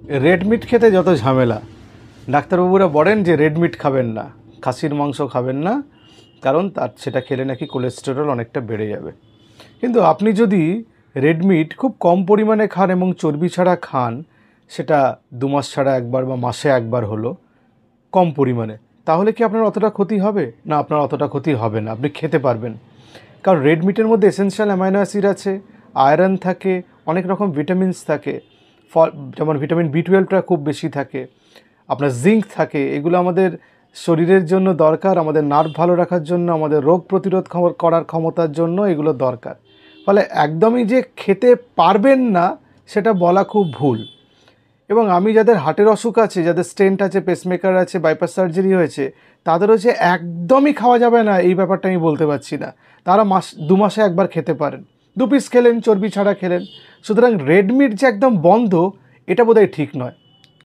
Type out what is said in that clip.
Red meat খেতে যত ঝামেলা, ডাক্তারবাবুরা বলেন যে রেড মিট খাবেন না, খাসির মাংস খাবেন না, কারণ তার সেটা খেলে নাকি কোলেস্টেরল অনেকটা বেড়ে যাবে। কিন্তু আপনি যদি রেড মিট খুব কম পরিমাণে খান এবং চর্বি ছাড়া খান, সেটা 2 মাস ছাড়া একবার বা মাসে একবার হলো কম পরিমাণে, তাহলে কি আপনার অতটা ক্ষতি হবে? না, আপনার অতটা ক্ষতি হবে না, আপনি খেতে পারবেন। কারণ রেড মিটের মধ্যে এসেনশিয়াল অ্যামাইনো অ্যাসিড আছে, আয়রন থাকে, অনেক রকম ভিটামিনস থাকে, যেমন ভিটামিন B12টা খুব বেশি থাকে, আপনার জিঙ্ক থাকে। এগুলো আমাদের শরীরের জন্য দরকার, আমাদের নার্ভ ভালো রাখার জন্য, আমাদের রোগ প্রতিরোধ করার ক্ষমতার জন্য এগুলো দরকার। ফলে একদমই যে খেতে পারবেন না সেটা বলা খুব ভুল। এবং আমি যাদের হার্টের অসুখ আছে, যাদের স্টেন্ট আছে, পেসমেকার আছে, বাইপাস সার্জারি হয়েছে, তাদেরও যে একদমই খাওয়া যাবে না এই ব্যাপারটা আমি বলতে পারছি না। তারা 2 মাসে একবার খেতে পারেন, 2 পিস খেলেন, চর্বি ছাড়া খেলেন। সুতরাং রেড মিট যে একদম বন্ধ, এটা বোধহয় ঠিক নয়।